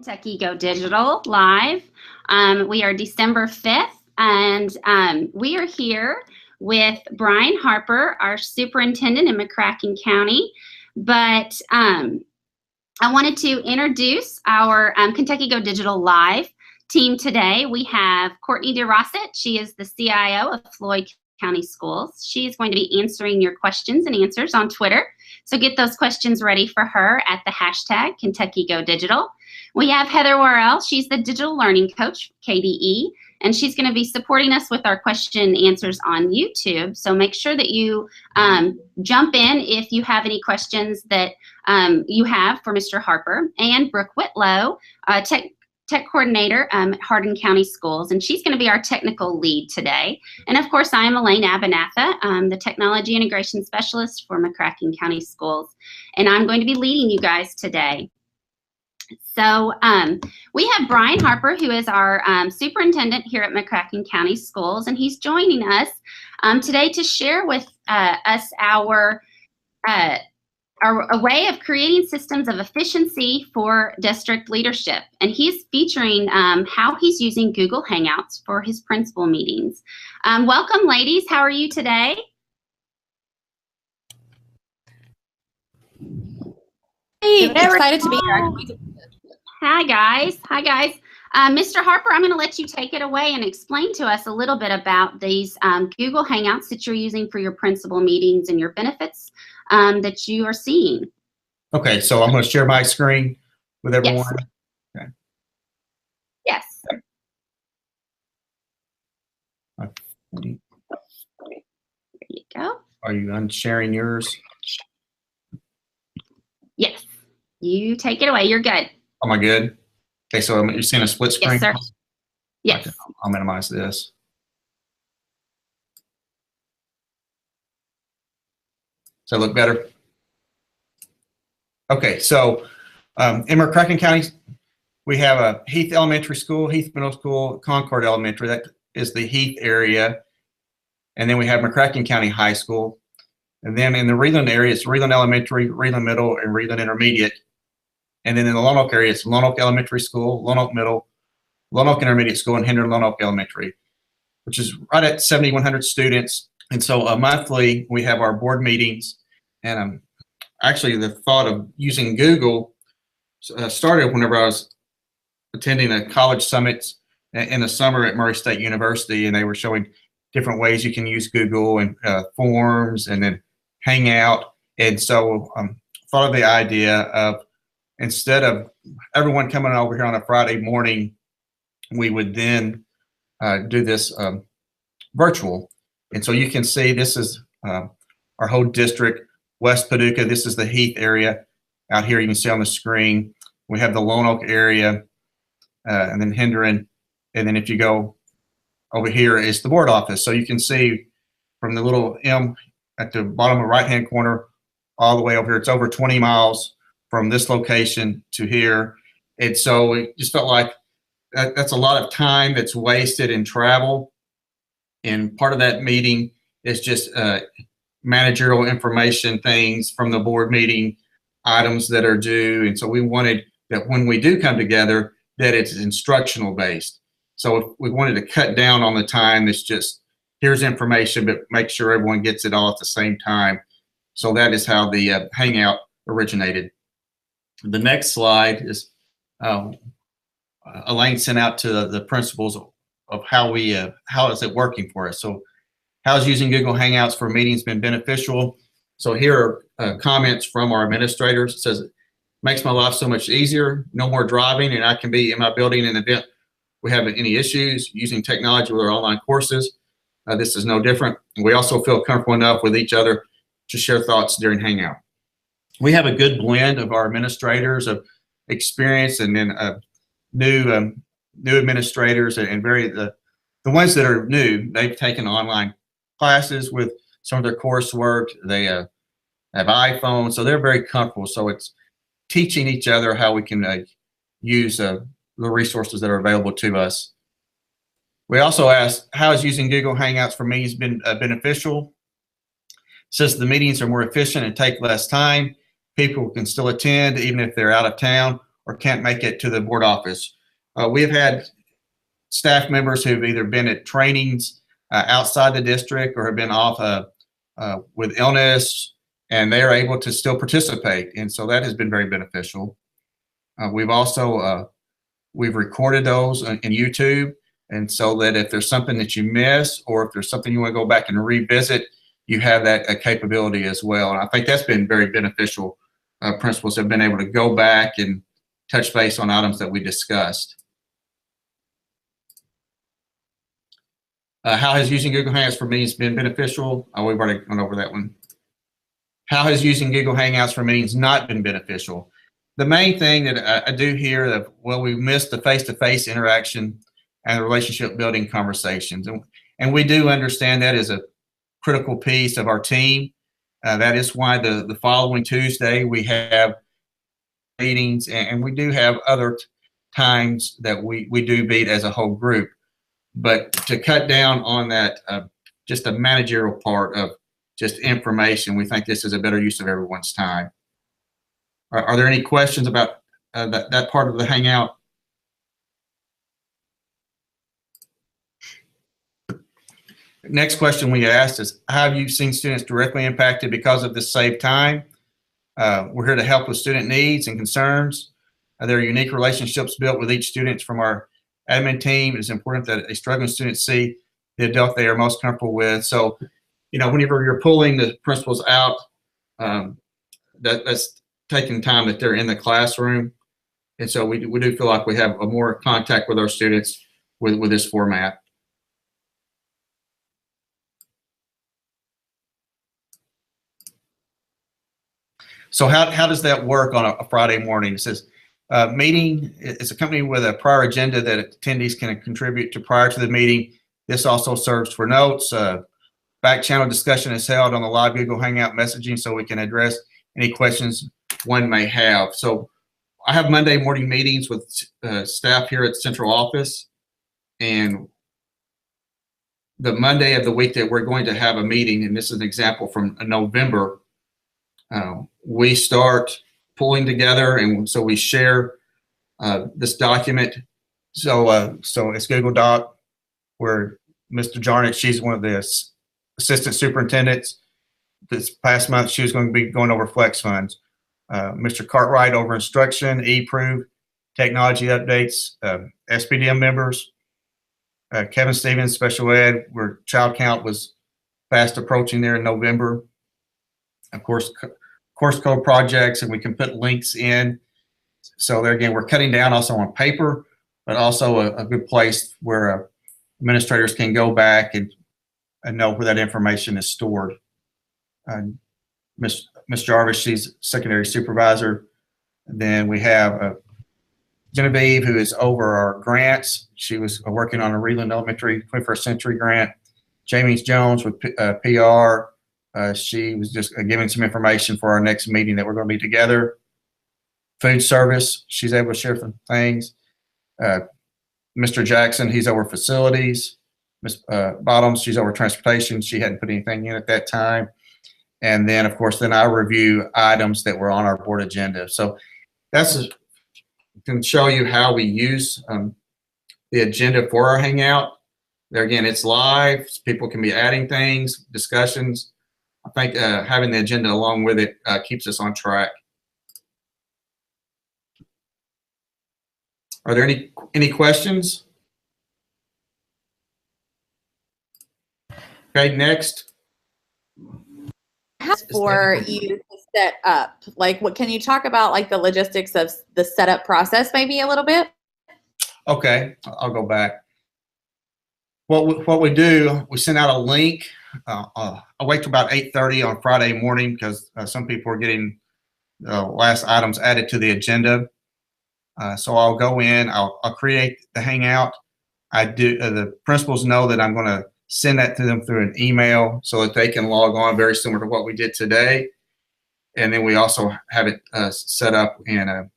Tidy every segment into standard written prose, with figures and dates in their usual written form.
Kentucky Go Digital Live. We are December 5th, and we are here with Brian Harper, our superintendent in McCracken County. But I wanted to introduce our Kentucky Go Digital Live team today. We have Courtney DeRosset. She is the CIO of Floyd County Schools. She is going to be answering your questions and answers on Twitter. So get those questions ready for her at the hashtag Kentucky Go Digital. We have Heather Worrell. She's the digital learning coach, KDE, and she's going to be supporting us with our question and answers on YouTube. So make sure that you jump in if you have any questions that you have for Mr. Harper. And Brooke Whitlow, tech coordinator at Hardin County Schools, and she's going to be our technical lead today. And of course, I am Elaine Abernatha, the technology integration specialist for McCracken County Schools, and I'm going to be leading you guys today. So we have Brian Harper, who is our superintendent here at McCracken County Schools, and he's joining us today to share with us our way of creating systems of efficiency for district leadership. And he's featuring how he's using Google Hangouts for his principal meetings. Welcome, ladies. How are you today? Hey, excited to be here. Hi, guys. Hi, guys. Mr. Harper, I'm going to let you take it away and explain to us a little bit about these Google Hangouts that you're using for your principal meetings and your benefits that you are seeing. Okay, so I'm going to share my screen with everyone. Yes. Okay. Yes. Okay. There you go. Are you unsharing yours? Yes. You take it away. You're good. Am I good? Okay, so you're seeing a split screen? Yes, sir. Yes. Okay, I'll minimize this. Does that look better? Okay, so in McCracken County, we have a Heath Elementary School, Heath Middle School, Concord Elementary. That is the Heath area. And then we have McCracken County High School. And then in the Reland area, it's Reland Elementary, Reland Middle, and Reland Intermediate. And then in the Lonoke area, it's Lonoke Elementary School, Lonoke Middle, Lonoke Intermediate School, and Hinder Lonoke Elementary, which is right at 7,100 students. And so monthly, we have our board meetings. And actually, the thought of using Google started whenever I was attending a college summit in the summer at Murray State University, and they were showing different ways you can use Google and Forms and then Hangout. And so thought of the idea of, instead of everyone coming over here on a Friday morning, we would then do this virtual. And so you can see this is our whole district, West Paducah. This is the Heath area. Out here you can see on the screen. We have the Lonoke area, and then Hendron. And then if you go over here is the board office. So you can see from the little M at the bottom right-hand corner all the way over here. It's over 20 miles from this location to here. And so it just felt like that's a lot of time that's wasted in travel. And part of that meeting is just managerial information, things from the board meeting, items that are due. And so we wanted that when we do come together, that it's instructional based. So we wanted to cut down on the time that's just, here's information, but make sure everyone gets it all at the same time. So that is how the Hangout originated. The next slide is Elaine sent out to the principals of how is it working for us. So how has using Google Hangouts for meetings been beneficial? So here are comments from our administrators. It says, it makes my life so much easier, no more driving, and I can be in my building in the event we have any issues using technology with our online courses. This is no different. We also feel comfortable enough with each other to share thoughts during Hangout. We have a good blend of our administrators of experience and then new administrators, and the ones that are new, they've taken online classes with some of their coursework. They have iPhones, so they're very comfortable. So it's teaching each other how we can use the resources that are available to us. We also asked, how has using Google Hangouts for meetings been beneficial? Since the meetings are more efficient and take less time, people can still attend even if they're out of town or can't make it to the board office. We have had staff members who've either been at trainings outside the district or have been off with illness, and they are able to still participate. And so that has been very beneficial. We've also, we've recorded those in YouTube. And so that if there's something that you miss, or if there's something you want to go back and revisit, you have that capability as well. And I think that's been very beneficial. Principals have been able to go back and touch base on items that we discussed. How has using Google Hangouts for meetings been beneficial? We've already gone over that one. How has using Google Hangouts for meetings not been beneficial? The main thing that I do hear that, well, we missed the face-to-face interaction and the relationship building conversations. And we do understand that is a critical piece of our team. That is why the following Tuesday we have meetings, and we do have other times that we do meet as a whole group. But to cut down on that, just the managerial part of just information, we think this is a better use of everyone's time. Are there any questions about that part of the Hangout? Next question we asked is, have you seen students directly impacted because of this saved time? We're here to help with student needs and concerns. There are unique relationships built with each student from our admin team. It is important that a struggling student see the adult they are most comfortable with. So, you know, whenever you're pulling the principals out, that's taking time that they're in the classroom. And so we do feel like we have a more contact with our students with this format. So how does that work on a Friday morning? It says, meeting is accompanied with a prior agenda that attendees can contribute to prior to the meeting. This also serves for notes. Back channel discussion is held on the live Google Hangout messaging so we can address any questions one may have. So I have Monday morning meetings with staff here at central office, and the Monday of the week that we're going to have a meeting, and this is an example from November, we start pulling together, and so we share this document. So it's Google Doc, where Mr. Jarnick, she's one of the assistant superintendents. This past month, she was going to be going over flex funds. Mr. Cartwright over instruction, eProve, technology updates, SPDM members. Kevin Stevens, special ed, where child count was fast approaching there in November. Of course, course code projects, and we can put links in. So there again, we're cutting down also on paper, but also a good place where administrators can go back and know where that information is stored. Ms. Jarvis, she's secondary supervisor. And then we have Genevieve, who is over our grants. She was working on a Reland Elementary 21st Century grant. Jamie Jones with PR. She was just giving some information for our next meeting that we're going to be together. Food service, she's able to share some things. Mr. Jackson, he's over facilities. Ms. Bottoms, she's over transportation. She hadn't put anything in at that time. And then, of course, then I review items that were on our board agenda. So that's can show you how we use the agenda for our Hangout. There again, it's live. People can be adding things, discussions. I think having the agenda along with it keeps us on track. Are there any questions? Okay, next. For you to set up, like, what can you talk about, like the logistics of the setup process, maybe a little bit? Okay, I'll go back. What we do, we send out a link. I'll wait till about 8:30 on Friday morning because some people are getting the last items added to the agenda. So I'll go in, I'll create the Hangout. I do. The principals know that I'm going to send that to them through an email so that they can log on, very similar to what we did today. And then we also have it set up in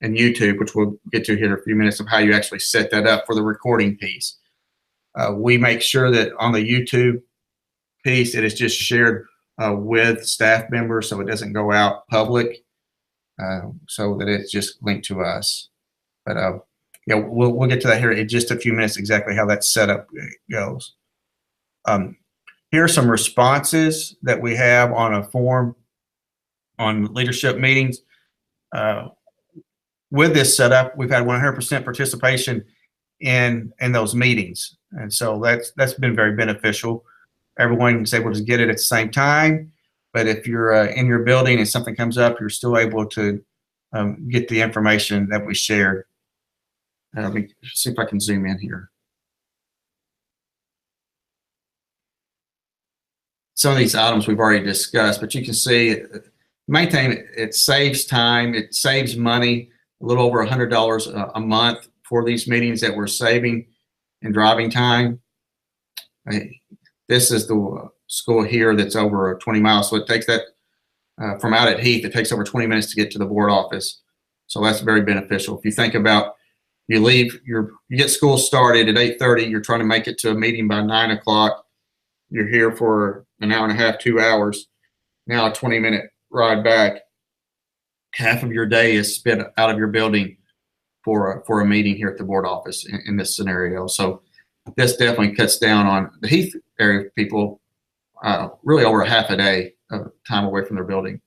YouTube, which we'll get to here in a few minutes, of how you actually set that up for the recording piece. We make sure that on the YouTube piece, it is just shared with staff members so it doesn't go out public. so that it's just linked to us. But yeah, we'll get to that here in just a few minutes, exactly how that setup goes. Here are some responses that we have on a form on leadership meetings. With this setup, we've had 100% participation in those meetings, and so that's been very beneficial. Everyone is able to get it at the same time, but if you're in your building and something comes up, you're still able to get the information that we shared. Let me see if I can zoom in here. Some of these items we've already discussed, but you can see main thing, it saves time, it saves money, a little over $100 a month for these meetings that we're saving in driving time. This is the school here that's over 20 miles, so it takes that from out at Heath, it takes over 20 minutes to get to the board office. So that's very beneficial. If you think about, you leave, you get school started at 8:30, you're trying to make it to a meeting by 9 o'clock. You're here for an hour and a half, 2 hours. Now a 20-minute ride back. Half of your day is spent out of your building for a meeting here at the board office in this scenario. So this definitely cuts down on the Heath area people, really over a half a day of time away from their building.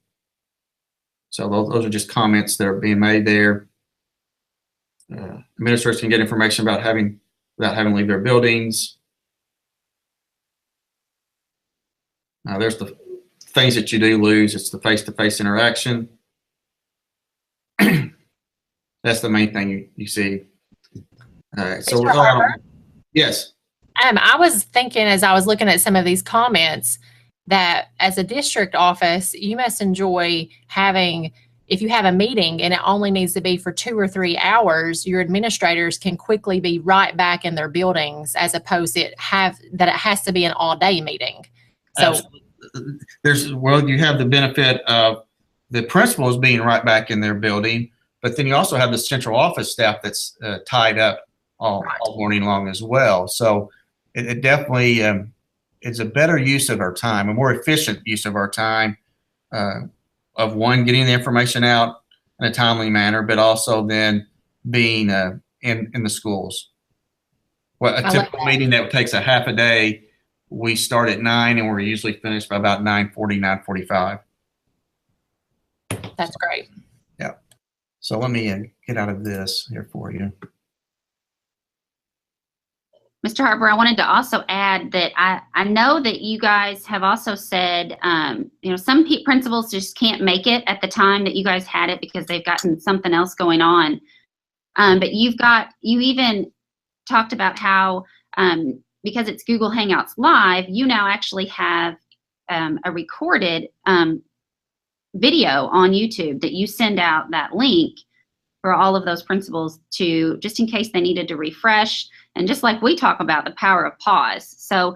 So those are just comments that are being made there. Administrators can get information without having to leave their buildings. There's the things that you do lose. It's the face-to-face interaction. That's the main thing you see. So we're going. Yes. I was thinking as I was looking at some of these comments that as a district office, you must enjoy having, if you have a meeting and it only needs to be for 2 or 3 hours, your administrators can quickly be right back in their buildings as opposed to it has to be an all-day meeting. So you have the benefit of the principals being right back in their building, but then you also have the central office staff that's tied up all morning long as well. So it definitely is a better use of our time, a more efficient use of our time, of one, getting the information out in a timely manner, but also then being in the schools. Well, a typical meeting that takes a half a day, we start at 9 and we're usually finished by about 9:40, 9:45. That's great. Yeah. So let me get out of this here for you. Mr. Harper, I wanted to also add that I know that you guys have also said, some principals just can't make it at the time that you guys had it because they've gotten something else going on. But you even talked about how, because it's Google Hangouts Live, you now actually have a recorded video on YouTube that you send out that link for all of those principals to, just in case they needed to refresh. And just like we talk about the power of pause. So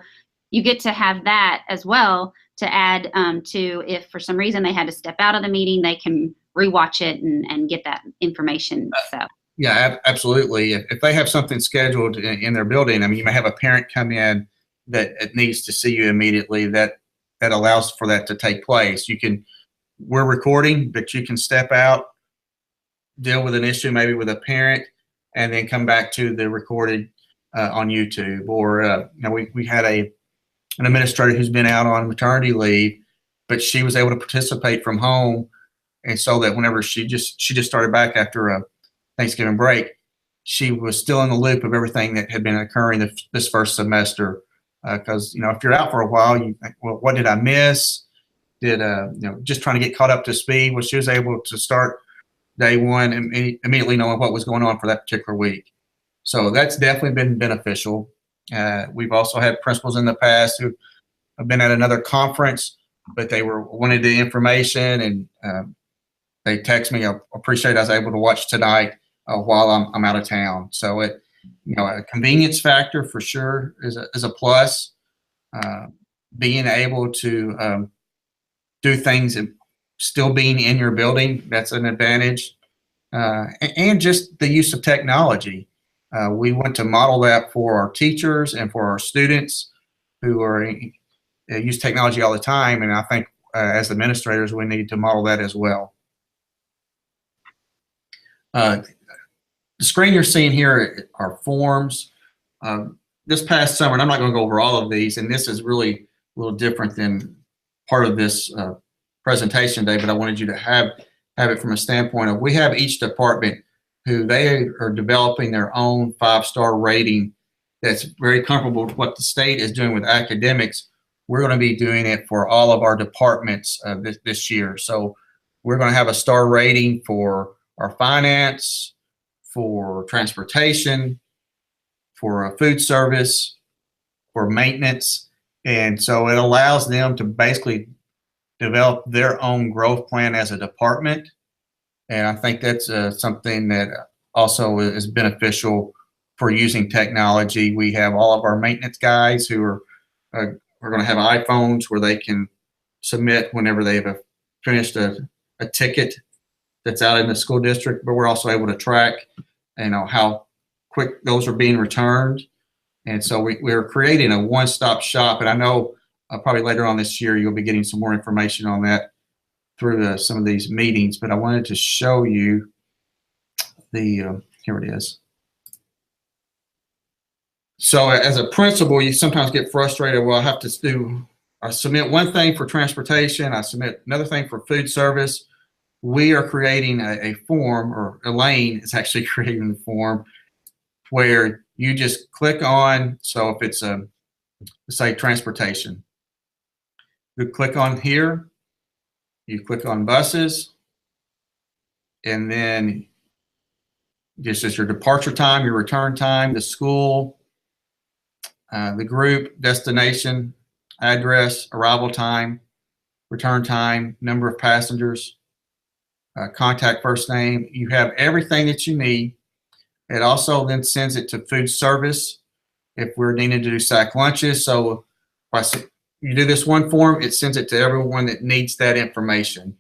you get to have that as well to add to, if for some reason they had to step out of the meeting, they can rewatch it and get that information. So. Yeah, absolutely. If they have something scheduled in their building, I mean, you may have a parent come in that needs to see you immediately, that allows for that to take place. We're recording, but you can step out, deal with an issue maybe with a parent, and then come back to the recorded on YouTube. Or we had an administrator who's been out on maternity leave, but she was able to participate from home, and so that whenever she just started back after a Thanksgiving break, she was still in the loop of everything that had been occurring this first semester. Because if you're out for a while, you think, well, what did I miss? Just trying to get caught up to speed. Well, she was able to start day one and immediately knowing what was going on for that particular week. So that's definitely been beneficial. We've also had principals in the past who have been at another conference, but they wanted the information, and they text me, I appreciate I was able to watch tonight while I'm out of town. So a convenience factor for sure is a plus. Being able to do things and still being in your building, that's an advantage. And just the use of technology. We want to model that for our teachers and for our students who use technology all the time. And I think as administrators, we need to model that as well. The screen you're seeing here are forms. This past summer, and I'm not going to go over all of these, and this is really a little different than part of this presentation day, but I wanted you to have it from a standpoint of, we have each department who they are developing their own 5-star rating that's very comparable to what the state is doing with academics. We're going to be doing it for all of our departments this year. So we're going to have a star rating for our finance, for transportation, for food service, for maintenance. And so it allows them to basically develop their own growth plan as a department. And I think that's something that also is beneficial for using technology. We have all of our maintenance guys who are going to have iPhones where they can submit whenever they've finished a ticket that's out in the school district, but we're also able to track, how quick those are being returned. And so we're creating a one-stop shop. And I know probably later on this year, you'll be getting some more information on that through some of these meetings, but I wanted to show you the, here it is. So as a principal, you sometimes get frustrated. Well, I submit one thing for transportation, I submit another thing for food service. We are creating a form, or Elaine is actually creating the form, where you just click on, so if it's say transportation, you click on here, you click on buses, and then this is your departure time, your return time, the school, the group, destination, address, arrival time, return time, number of passengers, contact first name. You have everything that you need. It also then sends it to food service if we're needing to do sack lunches. So if you do this one form, it sends it to everyone that needs that information.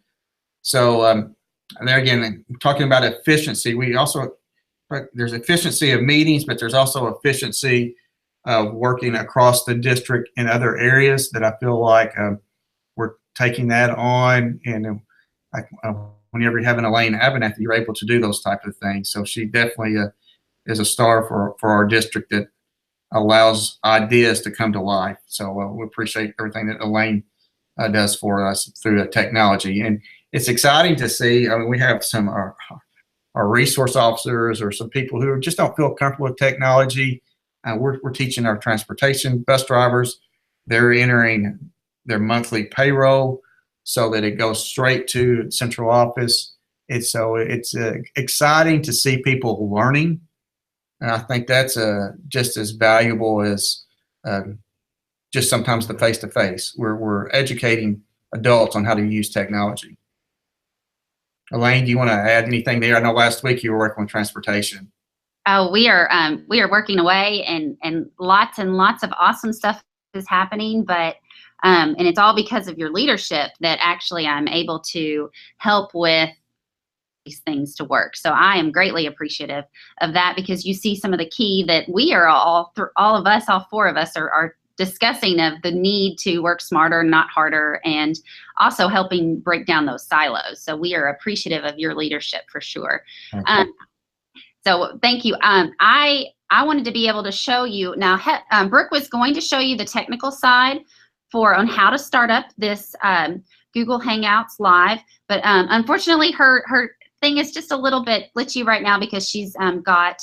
So and there again, talking about efficiency, there's efficiency of meetings, but there's also efficiency of working across the district in other areas that I feel like we're taking that on. And whenever you're having Elaine Abernathy, you're able to do those type of things. So she definitely is a star for our district that allows ideas to come to life. So we appreciate everything that Elaine does for us through the technology. And it's exciting to see. I mean, we have some our resource officers or some people who just don't feel comfortable with technology. We're teaching our transportation bus drivers. They're entering their monthly payroll so that it goes straight to central office. It's exciting to see people learning. And I think that's just as valuable as just sometimes the face-to-face. We're educating adults on how to use technology. Elaine, do you want to add anything there? I know last week you were working on transportation. Oh, we are working away, and lots of awesome stuff is happening, but and it's all because of your leadership that actually I'm able to help with these things to work. So I am greatly appreciative of that, because you see some of the key that we are all four of us are discussing, of the need to work smarter, not harder, and also helping break down those silos. So we are appreciative of your leadership for sure. Okay. So thank you. I wanted to be able to show you now. Brooke was going to show you the technical side on how to start up this Google Hangouts Live, but unfortunately her thing is just a little bit glitchy right now because she's got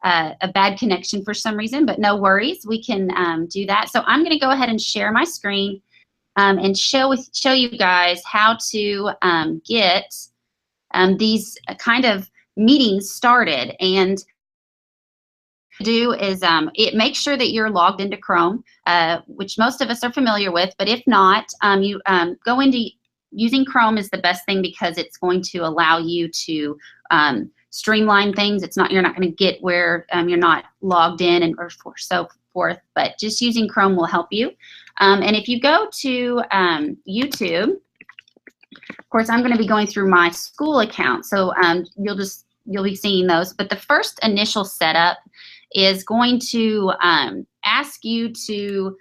a bad connection for some reason. But no worries, we can do that. So I'm going to go ahead and share my screen and show you guys how to get these kind of meetings started. And do is it makes sure that you're logged into Chrome, which most of us are familiar with, but if not, you go into using Chrome is the best thing, because it's going to allow you to streamline things. You're not going to get where you're not logged in or so forth, but just using Chrome will help you. And if you go to YouTube, of course, I'm going to be going through my school account, so you'll be seeing those. But the first initial setup is going to ask you to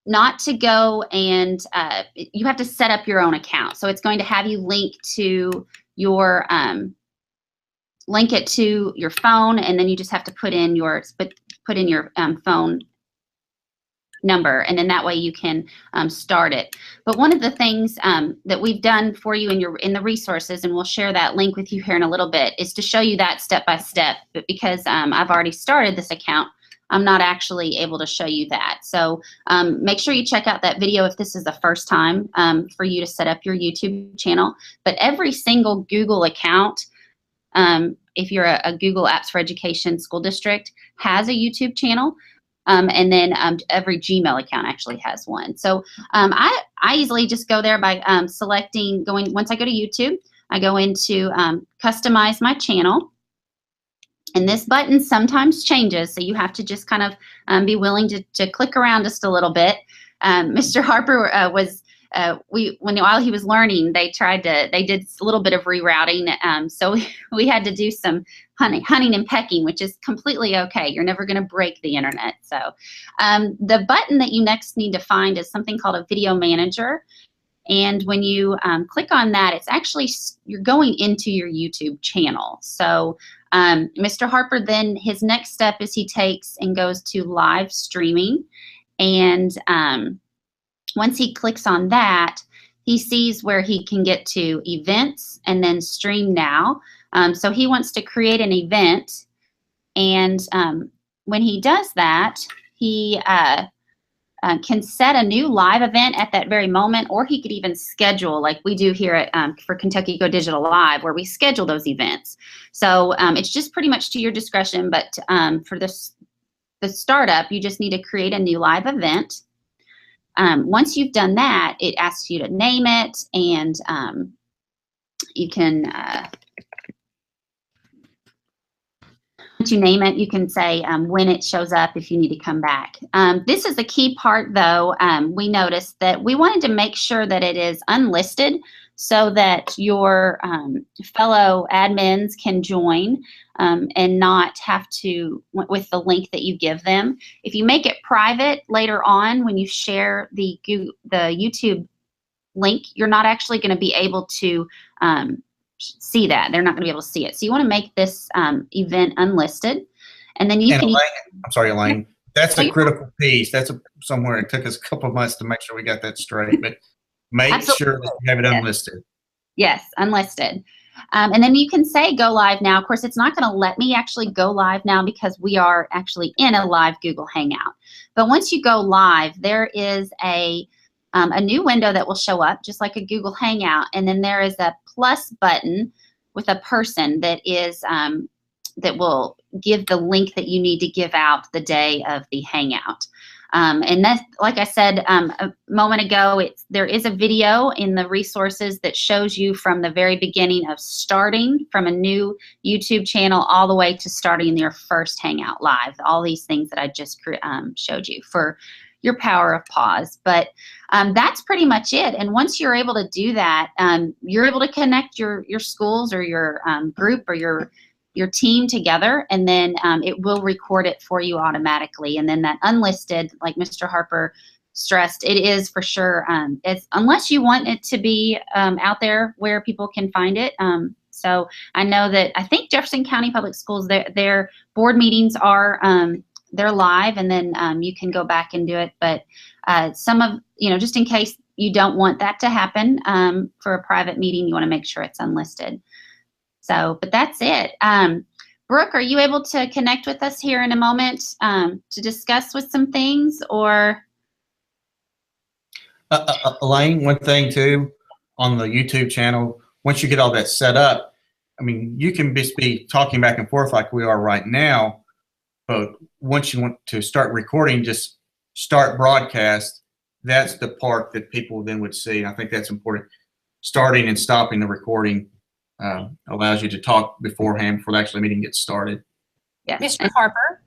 not to go and you have to set up your own account. So it's going to have you link to your link it to your phone, and then you just have to put in your phone number, and then that way you can start it. But one of the things that we've done for you in the resources, and we'll share that link with you here in a little bit, is to show you that step by step. But because I've already started this account, I'm not actually able to show you that. So make sure you check out that video if this is the first time for you to set up your YouTube channel. But every single Google account, if you're a Google Apps for Education school district, has a YouTube channel. And then every Gmail account actually has one. So I easily just go there by selecting, once I go to YouTube, I go into customize my channel. And this button sometimes changes, so you have to just kind of be willing to click around just a little bit. Mr. Harper while he was learning, they did a little bit of rerouting. So we had to do some hunting and pecking, which is completely okay. You're never going to break the internet. So the button that you next need to find is something called a video manager. And when you click on that, it's actually, you're going into your YouTube channel. So Mr. Harper, then his next step is he takes and goes to live streaming. And once he clicks on that, he sees where he can get to events and then stream now. So he wants to create an event. And when he does that, he can set a new live event at that very moment, or he could even schedule, like we do here at for Kentucky Go Digital Live, where we schedule those events. So it's just pretty much to your discretion, but for the startup, you just need to create a new live event. Once you've done that, it asks you to name it, and you can, once you name it, you can say when it shows up if you need to come back. This is the key part, though. We noticed that we wanted to make sure that it is unlisted so that your fellow admins can join and not have to, with the link that you give them. If you make it private later on, when you share the YouTube link, you're not actually going to be able to see that. They're not going to be able to see it. So you want to make this event unlisted. And then you can... Elaine, I'm sorry, Elaine. That's a critical piece. That's somewhere it took us a couple of months to make sure we got that straight. But make Absolutely. Sure that you have it unlisted. Yes, unlisted. And then you can say go live now. Of course, it's not going to let me actually go live now because we are actually in a live Google Hangout. But once you go live, there is a new window that will show up just like a Google Hangout. And then there is a plus button with a person that is that will give the link that you need to give out the day of the Hangout. And that's, like I said a moment ago, there is a video in the resources that shows you from the very beginning of starting from a new YouTube channel all the way to starting your first Hangout Live. All these things that I just showed you for your power of pause. But that's pretty much it. And once you're able to do that, you're able to connect your schools or your group or your team together, and then it will record it for you automatically. And then that unlisted, like Mr. Harper stressed, it is for sure, it's unless you want it to be out there where people can find it. So I know that I think Jefferson County Public Schools, their board meetings are they're live, and then you can go back and do it. But some of, just in case you don't want that to happen for a private meeting, you want to make sure it's unlisted. So, but that's it. Brooke, are you able to connect with us here in a moment to discuss with some things, or? Elaine, one thing too, on the YouTube channel, once you get all that set up, I mean, you can just be talking back and forth like we are right now, but once you want to start recording, just start broadcast. That's the part that people then would see. And I think that's important. Starting and stopping the recording allows you to talk beforehand before the actual meeting gets started. Yes. Mr. Harper?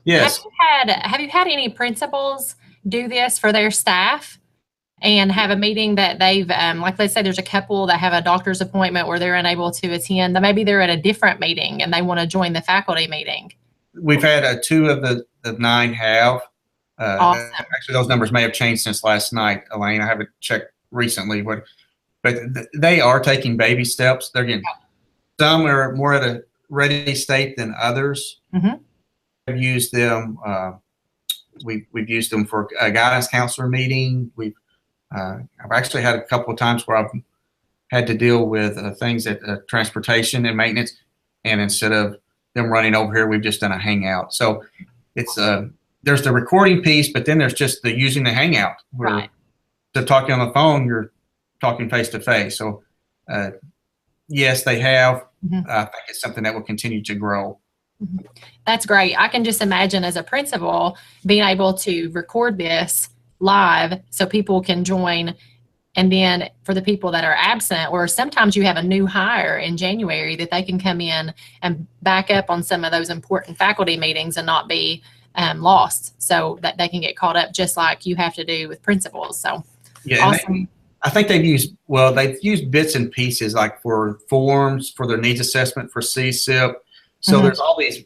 Yes. Have you had any principals do this for their staff and have a meeting that they've, like let's say there's a couple that have a doctor's appointment where they're unable to attend, that maybe they're at a different meeting and they want to join the faculty meeting? We've had 2 of the 9 have. Awesome. Actually, those numbers may have changed since last night, Elaine. I haven't checked recently. but they are taking baby steps. They're getting, some are more at a ready state than others. I've used them. We've used them for a guidance counselor meeting. I've actually had a couple of times where I've had to deal with things at transportation and maintenance, and instead of them running over here, we've just done a hangout. So it's there's the recording piece, but then there's just the using the hangout. Where instead of talking on the phone, you're talking face to face. So yes, they have. I think it's something that will continue to grow. That's great. I can just imagine as a principal being able to record this live so people can join. And then for the people that are absent, or sometimes you have a new hire in January, that they can come in and back up on some of those important faculty meetings and not be lost, so that they can get caught up just like you have to do with principals. So yeah, awesome. I think they've used bits and pieces, like for forms, for their needs assessment, for CSIP. So there's all these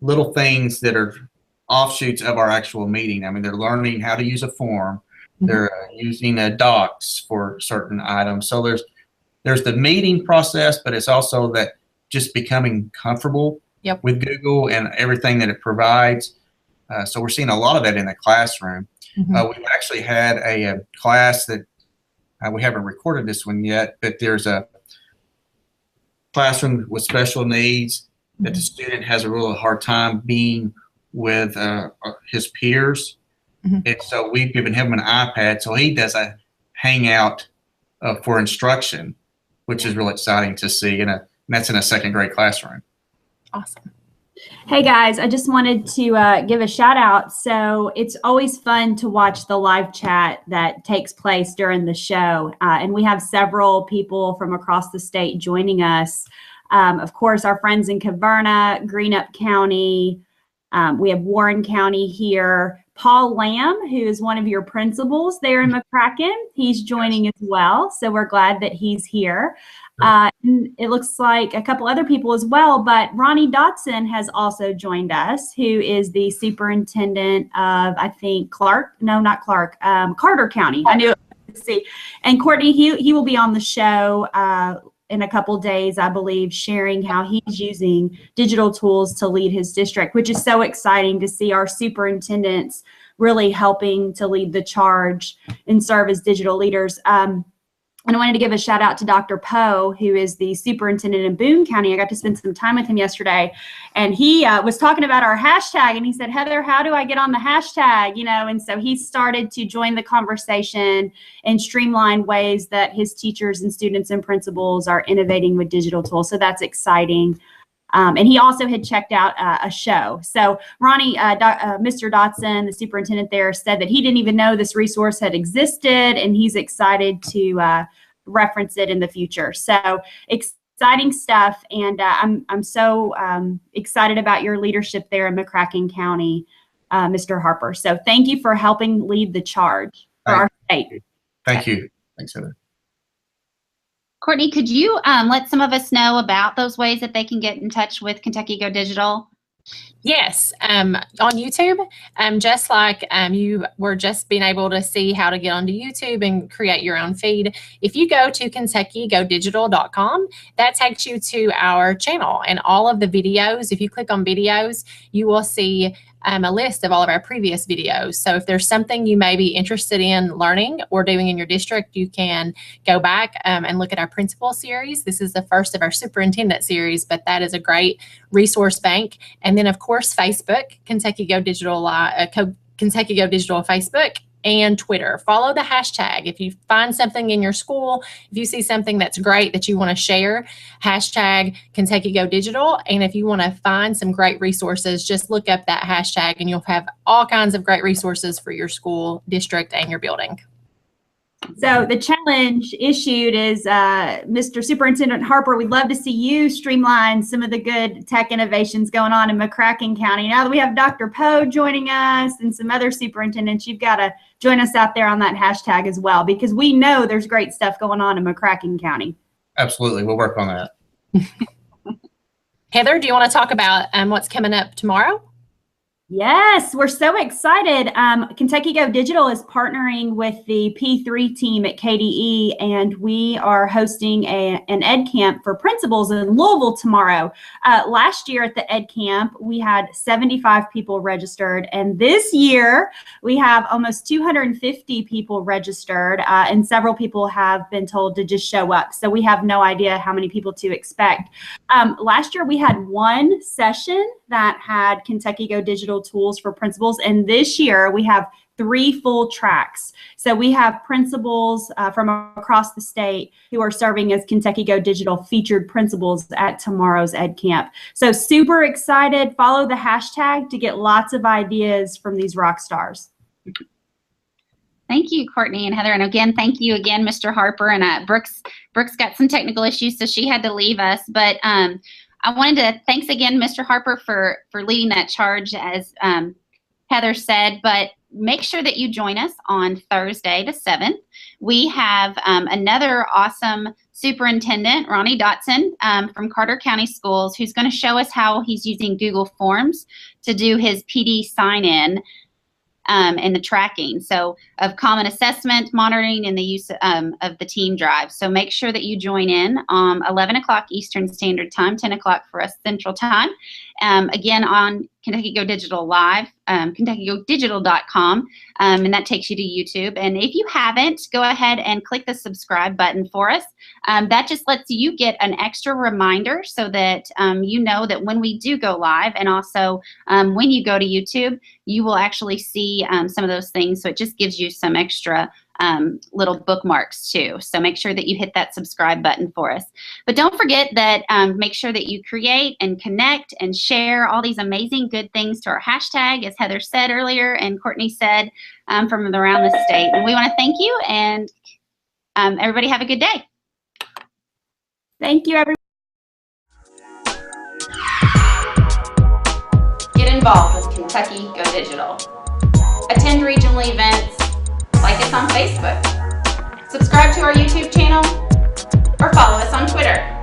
little things that are offshoots of our actual meeting. I mean, they're learning how to use a form. They're using docs for certain items. So there's the meeting process, but it's also that just becoming comfortable with Google and everything that it provides. So we're seeing a lot of that in the classroom. We've actually had a class that we haven't recorded this one yet, but there's a classroom with special needs that the student has a really hard time being with his peers. And so we've given him an iPad, so he does a hangout for instruction, which is really exciting to see. And that's in a second grade classroom. Awesome. Hey guys, I just wanted to give a shout out. So it's always fun to watch the live chat that takes place during the show. And we have several people from across the state joining us. Of course, our friends in Caverna, Greenup County. We have Warren County here. Paul Lamb, who is one of your principals there in McCracken, he's joining as well. So we're glad that he's here. It looks like a couple other people as well, but Ronnie Dotson has also joined us, who is the superintendent of, I think, Carter County. I knew it. Let's see. And Courtney, he will be on the show in a couple days, I believe, sharing how he's using digital tools to lead his district, which is so exciting to see our superintendents really helping to lead the charge and serve as digital leaders. And I wanted to give a shout out to Dr. Poe, who is the superintendent in Boone County. I got to spend some time with him yesterday, and he was talking about our hashtag, and he said, Heather, how do I get on the hashtag? And so he started to join the conversation and streamline ways that his teachers and students and principals are innovating with digital tools. So that's exciting. And he also had checked out a show. So Ronnie, Mr. Dotson, the superintendent there, said that he didn't even know this resource had existed, and he's excited to reference it in the future. So exciting stuff, and I'm so excited about your leadership there in McCracken County, Mr. Harper. So thank you for helping lead the charge for our state. Thank you. Thanks, Heather. Courtney, could you let some of us know about those ways that they can get in touch with Kentucky Go Digital? Yes, on YouTube, just like you were just being able to see how to get onto YouTube and create your own feed. If you go to KentuckyGoDigital.com, that takes you to our channel and all of the videos. If you click on videos, you will see a list of all of our previous videos. So if there's something you may be interested in learning or doing in your district, you can go back and look at our principal series. This is the first of our superintendent series, but that is a great resource bank. And then of course, Facebook, Kentucky Go Digital, Kentucky Go Digital Facebook, and Twitter. Follow the hashtag. If you find something in your school, if you see something that's great that you want to share, hashtag Kentucky Go Digital. And if you want to find some great resources, just look up that hashtag and you'll have all kinds of great resources for your school, district, and your building. So the challenge issued is, Mr. Superintendent Harper, we'd love to see you streamline some of the good tech innovations going on in McCracken County. Now that we have Dr. Poe joining us and some other superintendents, you've got to join us out there on that hashtag as well, because we know there's great stuff going on in McCracken County. Absolutely. We'll work on that. Heather, do you want to talk about what's coming up tomorrow? Yes, we're so excited. Kentucky Go Digital is partnering with the P3 team at KDE, and we are hosting an Ed Camp for principals in Louisville tomorrow. Last year at the Ed Camp, we had 75 people registered, and this year we have almost 250 people registered, and several people have been told to just show up. So we have no idea how many people to expect. Last year we had one session that had Kentucky Go Digital tools for principals, and this year we have 3 full tracks. So we have principals from across the state who are serving as Kentucky Go Digital featured principals at tomorrow's Ed Camp. So super excited. Follow the hashtag to get lots of ideas from these rock stars. Thank you, Courtney and Heather. And again, thank you again, Mr. Harper. And Brooks got some technical issues, so she had to leave us. But I wanted to thanks again, Mr. Harper, for leading that charge, as Heather said. But make sure that you join us on Thursday the 7th. We have another awesome superintendent, Ronnie Dotson, from Carter County Schools, who's going to show us how he's using Google Forms to do his PD sign-in and the tracking, so of common assessment, monitoring, and the use of the team drive. So make sure that you join in 11 o'clock Eastern Standard Time, 10 o'clock for us Central Time. Again, on Kentucky Go Digital Live, KentuckyGoDigital.com, and that takes you to YouTube. And if you haven't, go ahead and click the subscribe button for us. That just lets you get an extra reminder so that you know that when we do go live, and also when you go to YouTube, you will actually see some of those things. So it just gives you some extra little bookmarks too. So make sure that you hit that subscribe button for us. But don't forget that make sure that you create and connect and share all these amazing good things to our hashtag, as Heather said earlier and Courtney said, from around the state. And we want to thank you, and everybody have a good day. Thank you, everybody. Get involved with Kentucky Go Digital. Attend regional events. Like us on Facebook, subscribe to our YouTube channel, or follow us on Twitter.